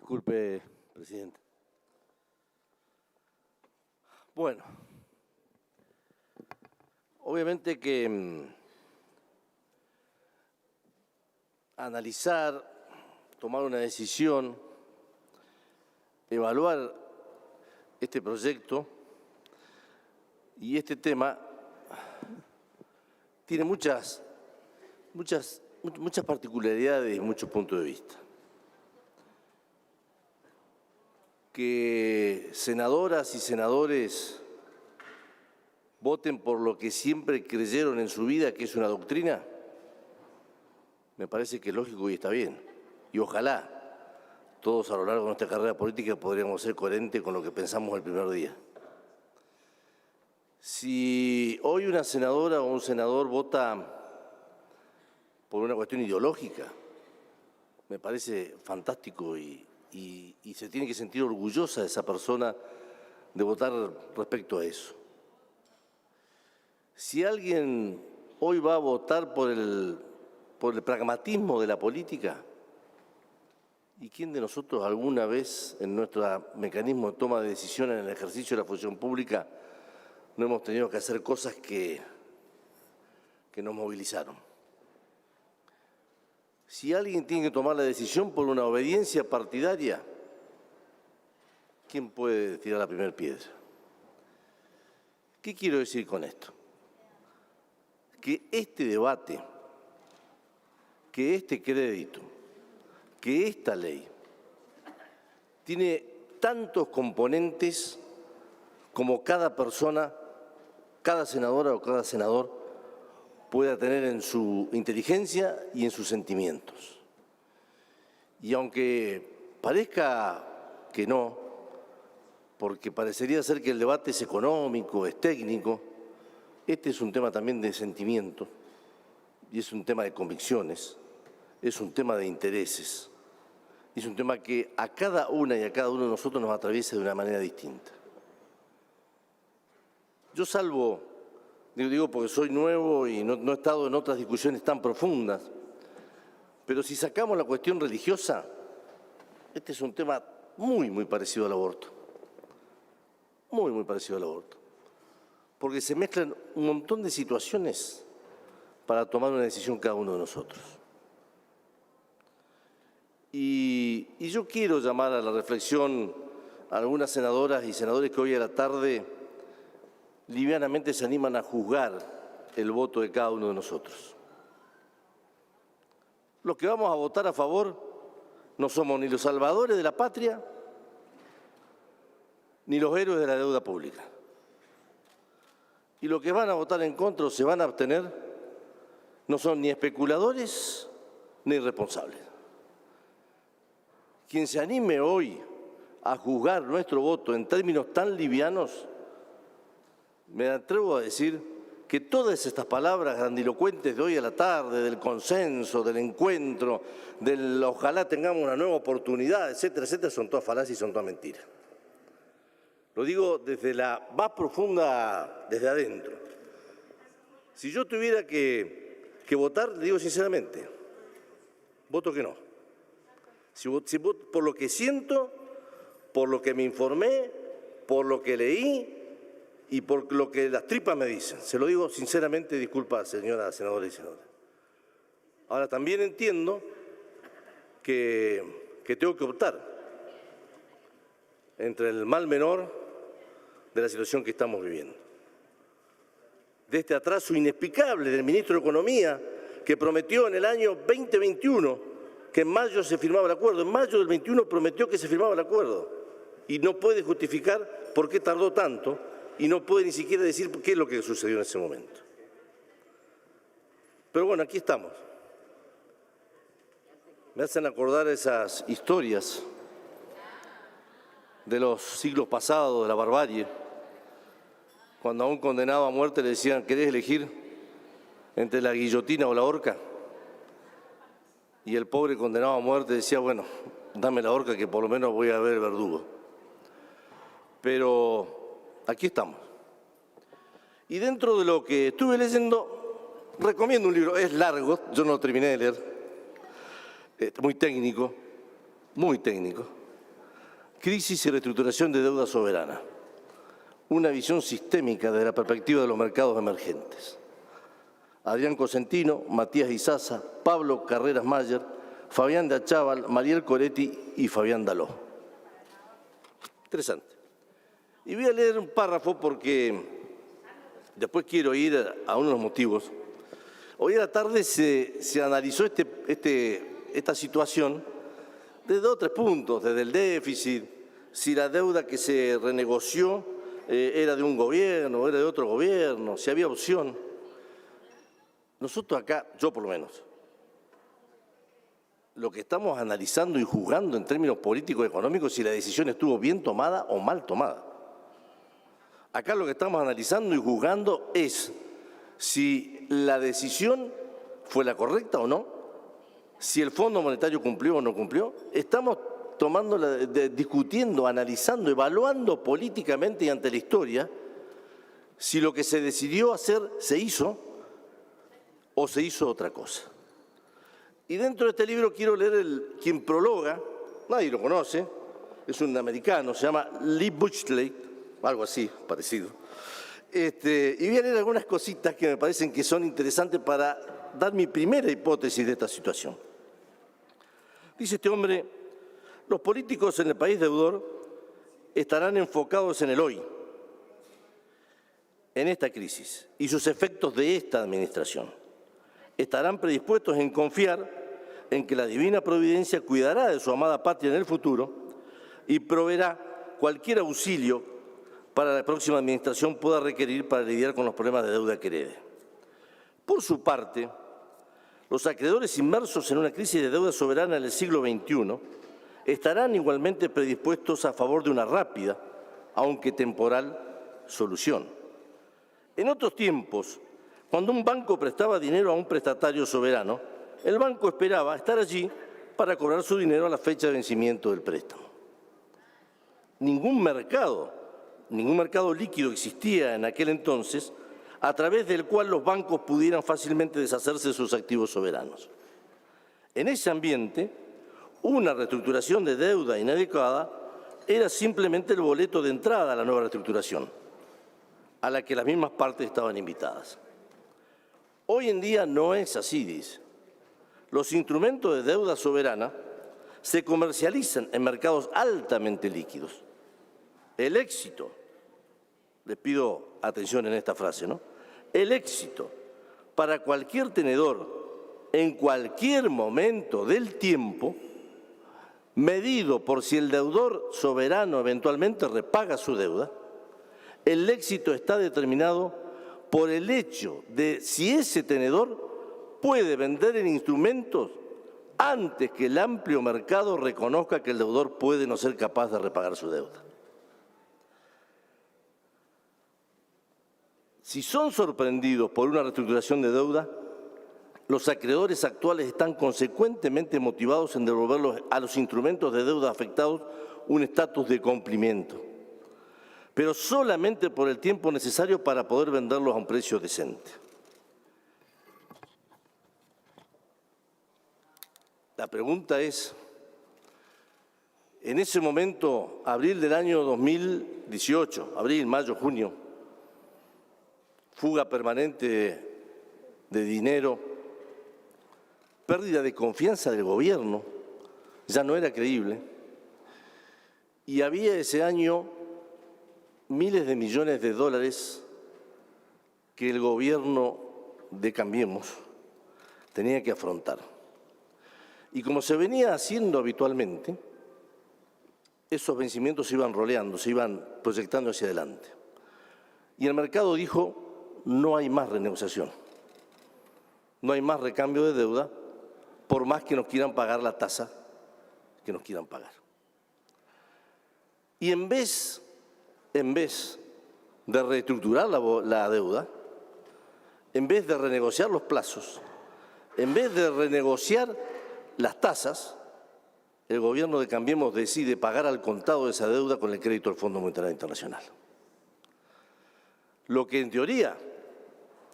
Disculpe, presidente. Bueno, obviamente que analizar, tomar una decisión, evaluar este proyecto y este tema tiene muchas particularidades y muchos puntos de vista. Que senadoras y senadores voten por lo que siempre creyeron en su vida, que es una doctrina, me parece que es lógico y está bien. Y ojalá todos a lo largo de nuestra carrera política podríamos ser coherentes con lo que pensamos el primer día. Si hoy una senadora o un senador vota por una cuestión ideológica, me parece fantástico y se tiene que sentir orgullosa de esa persona de votar respecto a eso. Si alguien hoy va a votar por el pragmatismo de la política, ¿y quién de nosotros alguna vez en nuestro mecanismo de toma de decisiones en el ejercicio de la función pública no hemos tenido que hacer cosas que nos movilizaron? Si alguien tiene que tomar la decisión por una obediencia partidaria, ¿quién puede tirar la primera piedra? ¿Qué quiero decir con esto? Que este debate, que este crédito, que esta ley tiene tantos componentes como cada persona, cada senadora o cada senador pueda tener en su inteligencia y en sus sentimientos. Y aunque parezca que no, porque parecería ser que el debate es económico, es técnico, este es un tema también de sentimiento y es un tema de convicciones, es un tema de intereses, es un tema que a cada una y a cada uno de nosotros nos atraviesa de una manera distinta. Yo salvo, digo porque soy nuevo y no he estado en otras discusiones tan profundas, pero si sacamos la cuestión religiosa, este es un tema muy parecido al aborto. Muy parecido al aborto. Porque se mezclan un montón de situaciones para tomar una decisión cada uno de nosotros. Y yo quiero llamar a la reflexión a algunas senadoras y senadores que hoy a la tarde livianamente se animan a juzgar el voto de cada uno de nosotros. Los que vamos a votar a favor no somos ni los salvadores de la patria, ni los héroes de la deuda pública. Y los que van a votar en contra o se van a abstener no son ni especuladores ni irresponsables. Quien se anime hoy a juzgar nuestro voto en términos tan livianos, me atrevo a decir que todas estas palabras grandilocuentes de hoy a la tarde, del consenso, del encuentro, del ojalá tengamos una nueva oportunidad, etcétera, etcétera, son todas falacias y son todas mentiras. Lo digo desde la más profunda, desde adentro. Si yo tuviera que votar, le digo sinceramente, voto que no. Si voto por lo que siento, por lo que me informé, por lo que leí y por lo que las tripas me dicen. Se lo digo sinceramente, disculpa, señora senadora y senadora. Ahora, también entiendo que tengo que optar entre el mal menor de la situación que estamos viviendo. De este atraso inexplicable del ministro de Economía, que prometió en el año 2021 que en mayo se firmaba el acuerdo. En mayo del 21 prometió que se firmaba el acuerdo y no puede justificar por qué tardó tanto y no puede ni siquiera decir qué es lo que sucedió en ese momento. Pero bueno, aquí estamos. Me hacen acordar esas historias de los siglos pasados, de la barbarie, cuando a un condenado a muerte le decían, ¿querés elegir entre la guillotina o la horca? Y el pobre condenado a muerte decía, bueno, dame la horca que por lo menos voy a ver el verdugo. Pero aquí estamos. Y dentro de lo que estuve leyendo, recomiendo un libro, es largo, yo no lo terminé de leer, muy técnico, Crisis y reestructuración de deuda soberana. Una visión sistémica desde la perspectiva de los mercados emergentes. Adrián Cosentino, Matías Izaza, Pablo Carreras Mayer, Fabián de Achával, Mariel Coretti y Fabián Daló. Interesante. Y voy a leer un párrafo porque después quiero ir a uno de los motivos. Hoy a la tarde se analizó esta situación desde 2 o 3 puntos, desde el déficit, si la deuda que se renegoció era de un gobierno o era de otro gobierno, si había opción. Nosotros acá, yo por lo menos, lo que estamos analizando y juzgando en términos políticos y económicos, si la decisión estuvo bien tomada o mal tomada. Acá lo que estamos analizando y juzgando es si la decisión fue la correcta o no, si el Fondo Monetario cumplió o no cumplió. Estamos discutiendo, analizando, evaluando políticamente y ante la historia si lo que se decidió hacer se hizo o se hizo otra cosa. Y dentro de este libro quiero leer quien prologa, nadie lo conoce, es un americano, se llama Lee Butchley, algo así, parecido. Y voy a leer algunas cositas que me parecen que son interesantes para dar mi primera hipótesis de esta situación. Dice este hombre: los políticos en el país deudor estarán enfocados en el hoy, en esta crisis y sus efectos de esta administración. Estarán predispuestos en confiar en que la divina providencia cuidará de su amada patria en el futuro y proveerá cualquier auxilio para la próxima administración pueda requerir para lidiar con los problemas de deuda que herede. Por su parte, los acreedores inmersos en una crisis de deuda soberana en el siglo XXI estarán igualmente predispuestos a favor de una rápida, aunque temporal, solución. En otros tiempos, cuando un banco prestaba dinero a un prestatario soberano, el banco esperaba estar allí para cobrar su dinero a la fecha de vencimiento del préstamo. Ningún mercado líquido existía en aquel entonces a través del cual los bancos pudieran fácilmente deshacerse de sus activos soberanos. En ese ambiente, una reestructuración de deuda inadecuada era simplemente el boleto de entrada a la nueva reestructuración, a la que las mismas partes estaban invitadas. Hoy en día no es así, dice. Los instrumentos de deuda soberana se comercializan en mercados altamente líquidos. El éxito, les pido atención en esta frase, ¿no? El éxito para cualquier tenedor en cualquier momento del tiempo, medido por si el deudor soberano eventualmente repaga su deuda, el éxito está determinado por el hecho de si ese tenedor puede vender en instrumentos antes que el amplio mercado reconozca que el deudor puede no ser capaz de repagar su deuda. Si son sorprendidos por una reestructuración de deuda, los acreedores actuales están consecuentemente motivados en devolver a los instrumentos de deuda afectados un estatus de cumplimiento, pero solamente por el tiempo necesario para poder venderlos a un precio decente. La pregunta es, en ese momento, abril del año 2018, abril, mayo, junio, fuga permanente de dinero, pérdida de confianza del gobierno, ya no era creíble, y había ese año miles de millones de dólares que el gobierno de Cambiemos tenía que afrontar. Y como se venía haciendo habitualmente, esos vencimientos se iban roleando, se iban proyectando hacia adelante. Y el mercado dijo: no hay más renegociación, no hay más recambio de deuda, por más que nos quieran pagar la tasa que nos quieran pagar. Y en vez de reestructurar la deuda, en vez de renegociar los plazos, en vez de renegociar las tasas, el gobierno de Cambiemos decide pagar al contado esa deuda con el crédito del Fondo Monetario Internacional. Lo que en teoría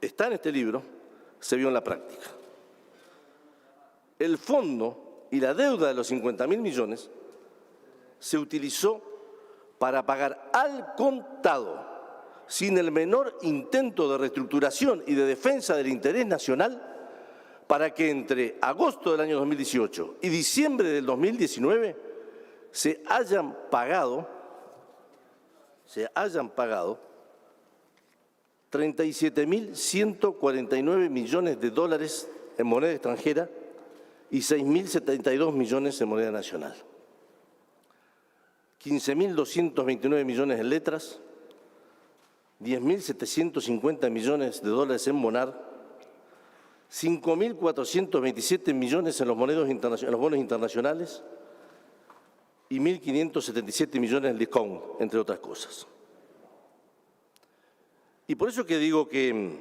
está en este libro se vio en la práctica. El fondo y la deuda de los 50.000 millones se utilizó para pagar al contado, sin el menor intento de reestructuración y de defensa del interés nacional, para que entre agosto del año 2018 y diciembre del 2019 se hayan pagado 37.149 millones de dólares en moneda extranjera y 6.072 millones en moneda nacional. 15.229 millones en letras, 10.750 millones de dólares en MONAR, 5.427 millones en los bonos internacionales y 1.577 millones en discount, entre otras cosas. Y por eso que digo que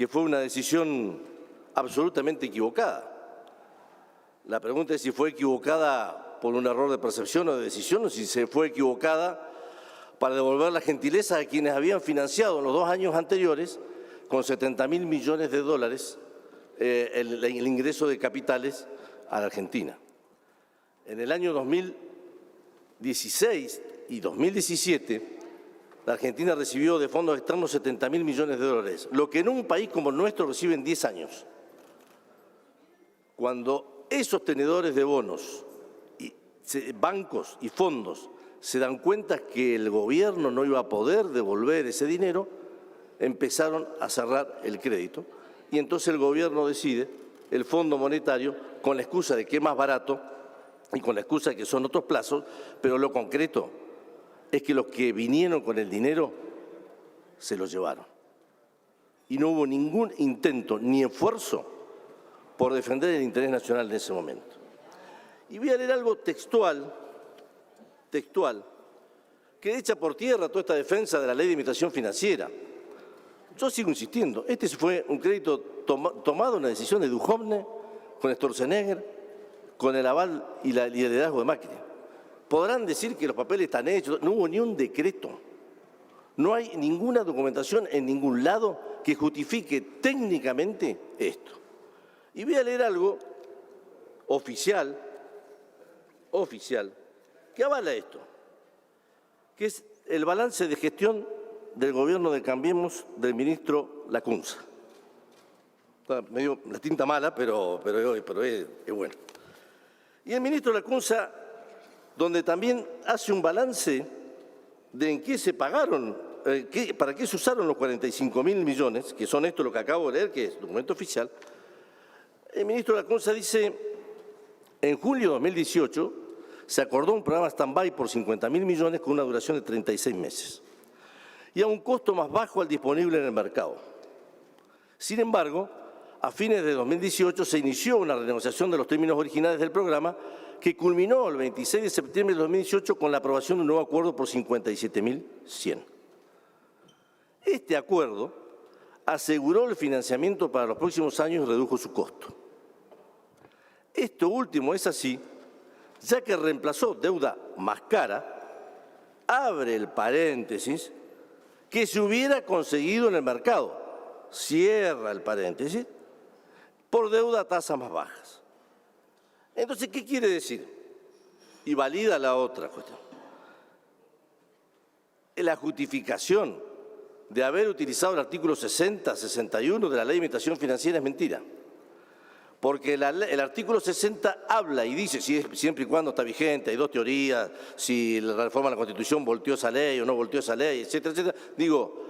fue una decisión absolutamente equivocada. La pregunta es si fue equivocada por un error de percepción o de decisión, o si se fue equivocada para devolver la gentileza a quienes habían financiado en los 2 años anteriores con 70.000 millones de dólares el ingreso de capitales a la Argentina. En el año 2016 y 2017, la Argentina recibió de fondos externos 70.000 millones de dólares, lo que en un país como el nuestro recibe en 10 años. Cuando esos tenedores de bonos, bancos y fondos se dan cuenta que el gobierno no iba a poder devolver ese dinero, empezaron a cerrar el crédito y entonces el gobierno decide, el Fondo Monetario, con la excusa de que es más barato y con la excusa de que son otros plazos, pero lo concreto es que los que vinieron con el dinero se lo llevaron. Y no hubo ningún intento ni esfuerzo por defender el interés nacional en ese momento. Y voy a leer algo textual, que echa por tierra toda esta defensa de la ley de imitación financiera. Yo sigo insistiendo, este fue un crédito tomado, una decisión de Duhovne, con Sturzenegger, con el aval y el liderazgo de Macri. Podrán decir que los papeles están hechos, no hubo ni un decreto. No hay ninguna documentación en ningún lado que justifique técnicamente esto. Y voy a leer algo oficial, que avala esto, que es el balance de gestión del gobierno de Cambiemos del ministro Lacunza. Está medio la tinta mala, pero es bueno. Y el ministro Lacunza, donde también hace un balance de en qué se pagaron, para qué se usaron los 45.000 millones, que son esto lo que acabo de leer, que es documento oficial. El ministro Lacunza dice, en julio de 2018 se acordó un programa stand-by por 50.000 millones con una duración de 36 meses y a un costo más bajo al disponible en el mercado. Sin embargo, a fines de 2018 se inició una renegociación de los términos originales del programa que culminó el 26 de septiembre de 2018 con la aprobación de un nuevo acuerdo por 57.100. Este acuerdo aseguró el financiamiento para los próximos años y redujo su costo. Esto último es así, ya que reemplazó deuda más cara, abre el paréntesis, que se hubiera conseguido en el mercado, cierra el paréntesis, por deuda a tasas más bajas. Entonces, ¿qué quiere decir? Y valida la otra cuestión. La justificación de haber utilizado el artículo 60, 61 de la Ley de Imitación Financiera es mentira. Porque el artículo 60 habla y dice, siempre y cuando está vigente, hay dos teorías, si la reforma de la Constitución volteó esa ley o no volteó esa ley, etcétera, etcétera. Digo,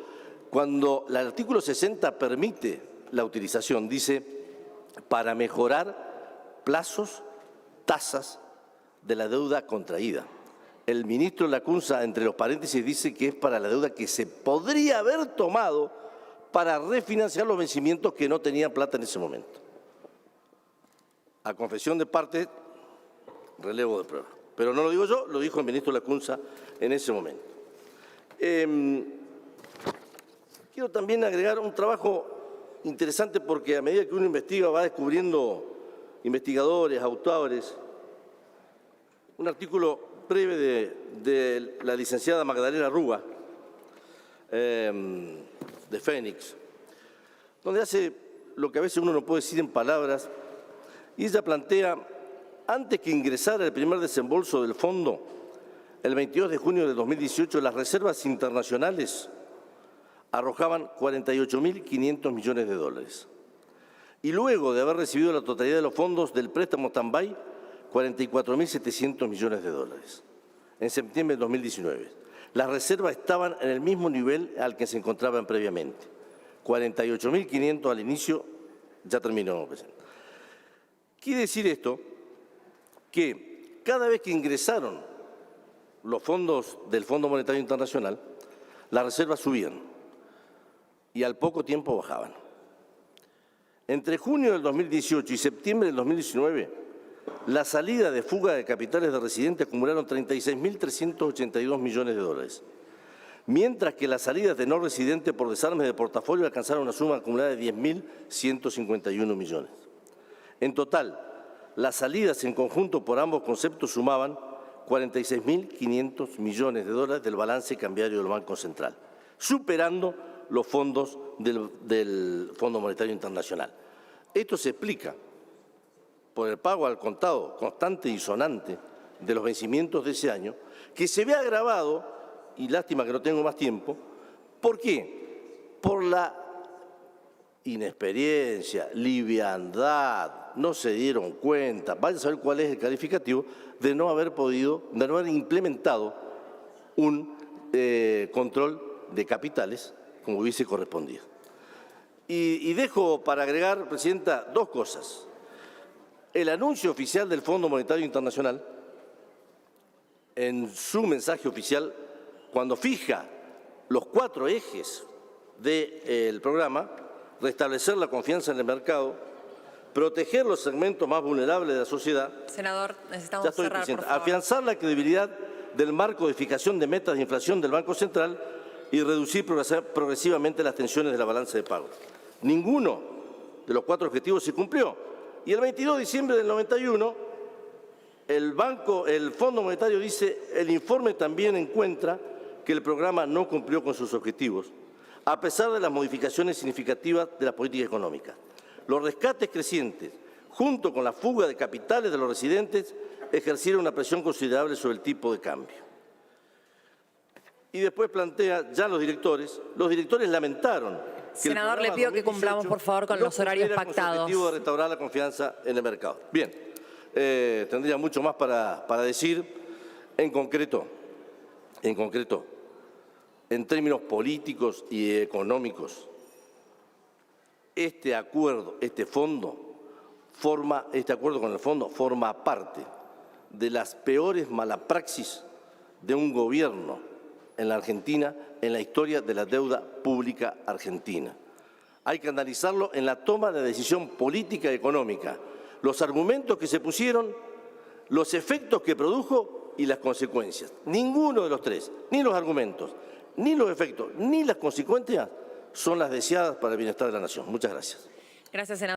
cuando el artículo 60 permite la utilización, dice, para mejorar plazos, tasas de la deuda contraída. El ministro Lacunza, entre los paréntesis, dice que es para la deuda que se podría haber tomado para refinanciar los vencimientos que no tenían plata en ese momento. A confesión de parte, relevo de prueba. Pero no lo digo yo, lo dijo el ministro Lacunza en ese momento. Quiero también agregar un trabajo interesante porque a medida que uno investiga va descubriendo investigadores, autores. Un artículo breve de la licenciada Magdalena Rúa, de Fénix, donde hace lo que a veces uno no puede decir en palabras, y ella plantea Antes que ingresara el primer desembolso del fondo, el 22 de junio de 2018, las reservas internacionales arrojaban 48.500 millones de dólares. Y luego de haber recibido la totalidad de los fondos del préstamo stand-by, 44.700 millones de dólares. En septiembre de 2019, las reservas estaban en el mismo nivel al que se encontraban previamente. 48.500 al inicio, ya terminó, presidente. Quiere decir esto que cada vez que ingresaron los fondos del Fondo Monetario Internacional, las reservas subían y al poco tiempo bajaban. Entre junio del 2018 y septiembre del 2019, la salida de fuga de capitales de residentes acumularon 36.382 millones de dólares, mientras que las salidas de no residentes por desarme de portafolio alcanzaron una suma acumulada de 10.151 millones. En total, las salidas en conjunto por ambos conceptos sumaban 46.500 millones de dólares del balance cambiario del Banco Central, superando los fondos del Fondo Monetario Internacional. Esto se explica por el pago al contado constante y sonante de los vencimientos de ese año, que se ve agravado, y lástima que no tengo más tiempo, ¿por qué? Por la inexperiencia, liviandad, no se dieron cuenta, vaya a saber cuál es el calificativo, de no haber implementado un control de capitales como hubiese correspondido. Y dejo para agregar, Presidenta, dos cosas. El anuncio oficial del Fondo Monetario Internacional, en su mensaje oficial, cuando fija los 4 ejes del programa, restablecer la confianza en el mercado, proteger los segmentos más vulnerables de la sociedad. Senador, necesitamos cerrar, por favor. Afianzar la credibilidad del marco de fijación de metas de inflación del Banco Central y reducir progresivamente las tensiones de la balanza de pagos. Ninguno de los 4 objetivos se cumplió. Y el 22 de diciembre del 91, el Fondo Monetario dice, el informe también encuentra que el programa no cumplió con sus objetivos, a pesar de las modificaciones significativas de la política económica. Los rescates crecientes, junto con la fuga de capitales de los residentes, ejercieron una presión considerable sobre el tipo de cambio. Y después plantea ya los directores lamentaron que Senador, le pido que cumplamos, por favor, con los horarios pactados. Con su objetivo de restaurar la confianza en el mercado. Bien, tendría mucho más para decir. En concreto, en términos políticos y económicos, este acuerdo con el fondo forma parte de las peores malapraxis de un gobierno en la Argentina, en la historia de la deuda pública argentina. Hay que analizarlo en la toma de decisión política y económica, los argumentos que se pusieron, los efectos que produjo y las consecuencias. Ninguno de los tres, ni los argumentos, ni los efectos, ni las consecuencias son las deseadas para el bienestar de la nación. Muchas gracias. Gracias, senador.